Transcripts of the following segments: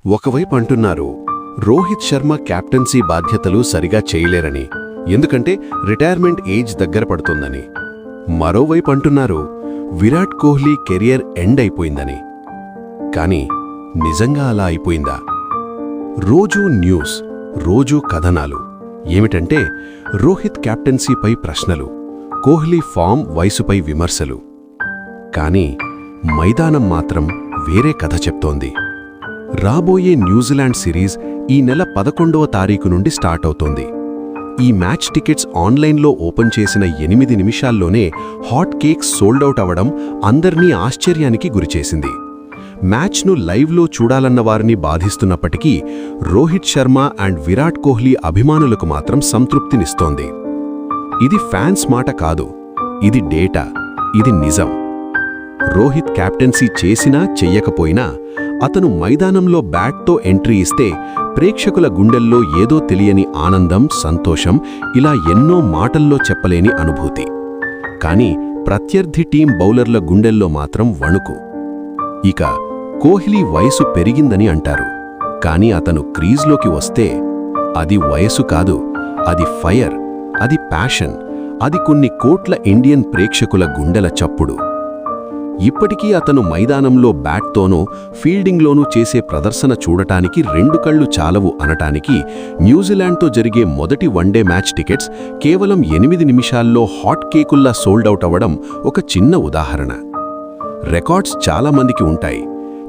ఒకవైపు అంటున్నారు రోహిత్ శర్మ కెప్టెన్సీ బాధ్యతలు సరిగా చేయలేరని, ఎందుకంటే రిటైర్మెంట్ ఏజ్ దగ్గర పడుతుందని. మరోవైపు అంటున్నారు విరాట్ కోహ్లీ కెరియర్ ఎండ్ అయిపోయిందని. కానీ నిజంగా అలా అయిపోయిందా? రోజూ న్యూస్, రోజూ కథనాలు ఏమిటంటే రోహిత్ కెప్టెన్సీపై ప్రశ్నలు, కోహ్లీ ఫామ్ వయసుపై విమర్శలు. కానీ మైదానం మాత్రం వేరే కథ చెప్తోంది. రాబోయే న్యూజిలాండ్ సిరీస్ ఈ నెల 11వ తారీఖు నుండి స్టార్ట్ అవుతోంది. ఈ మ్యాచ్ టికెట్స్ ఆన్లైన్లో ఓపెన్ చేసిన 8 నిమిషాల్లోనే హాట్ కేక్స్ సోల్డౌట్ అవ్వడం అందర్నీ ఆశ్చర్యానికి గురిచేసింది. మ్యాచ్ను లైవ్లో చూడాలన్న వారిని బాధిస్తున్నప్పటికీ రోహిత్ శర్మ అండ్ విరాట్ కోహ్లీ అభిమానులకు మాత్రం సంతృప్తినిస్తోంది. ఇది ఫ్యాన్స్ మాట కాదు, ఇది డేటా, ఇది నిజం. రోహిత్ కెప్టెన్సీ చేసినా చెయ్యకపోయినా అతను మైదానంలో బ్యాట్తో ఎంట్రీ ఇస్తే ప్రేక్షకుల గుండెల్లో ఏదో తెలియని ఆనందం, సంతోషం, ఇలా ఎన్నో మాటల్లో చెప్పలేని అనుభూతి. కానీ ప్రత్యర్థి టీం బౌలర్ల గుండెల్లో మాత్రం వణుకు. ఇక కోహ్లీ వయసు పెరిగిందని అంటారు, కానీ అతను క్రీజ్లోకి వస్తే అది వయసు కాదు, అది ఫైర్, అది ప్యాషన్, అది కొన్ని కోట్ల ఇండియన్ ప్రేక్షకుల గుండెల చప్పుడు. ఇప్పటికీ అతను మైదానంలో బ్యాట్తోనూ ఫీల్డింగ్లోనూ చేసే ప్రదర్శన చూడటానికి 2 కళ్ళు చాలవు అనటానికి న్యూజిలాండ్తో జరిగే మొదటి వన్డే మ్యాచ్ టికెట్స్ కేవలం 8 నిమిషాల్లో హాట్ కేకుల్లా సోల్డౌట్ అవ్వడం ఒక చిన్న ఉదాహరణ. రికార్డ్స్ చాలామందికి ఉంటాయి,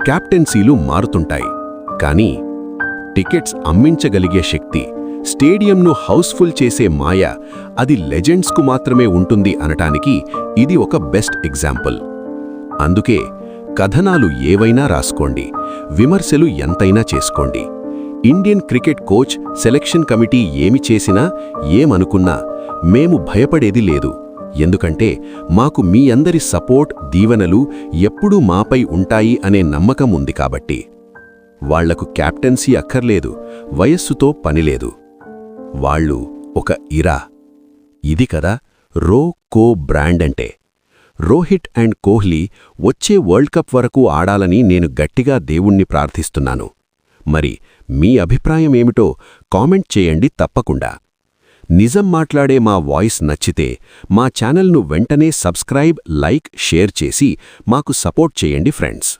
కెప్టెన్సీలు మారుతుంటాయి, కానీ టికెట్స్ అమ్మించగలిగే శక్తి, స్టేడియంను హౌస్ఫుల్ చేసే మాయ, అది లెజెండ్స్కు మాత్రమే ఉంటుంది అనటానికి ఇది ఒక బెస్ట్ ఎగ్జాంపుల్. అందుకే కథనాలు ఏవైనా రాసుకోండి, విమర్శలు ఎంతైనా చేసుకోండి. Indian cricket coach, selection committee ఏమి చేసినా, ఏమనుకున్నా మేము భయపడేది లేదు. ఎందుకంటే మాకు మీ అందరి సపోర్ట్, దీవెనలు ఎప్పుడూ మాపై ఉంటాయి అనే నమ్మకం ఉంది కాబట్టి. వాళ్లకు కెప్టెన్సీ అక్కర్లేదు, వయస్సుతో పనిలేదు. వాళ్ళు ఒక ఇరా. ఇది కదా రో కో బ్రాండ్ అంటే. రోహిత్ అండ్ కోహ్లీ వచ్చే వరల్డ్ కప్ వరకు ఆడాలని నేను గట్టిగా దేవుణ్ణి ప్రార్థిస్తున్నాను. మరి మీ అభిప్రాయం ఏమిటో కామెంట్ చేయండి తప్పకుండా. నిజం మాట్లాడే మా వాయిస్ నచ్చితే మా ఛానల్ను వెంటనే సబ్స్క్రైబ్, లైక్, షేర్ చేసి మాకు సపోర్ట్ చేయండి ఫ్రెండ్స్.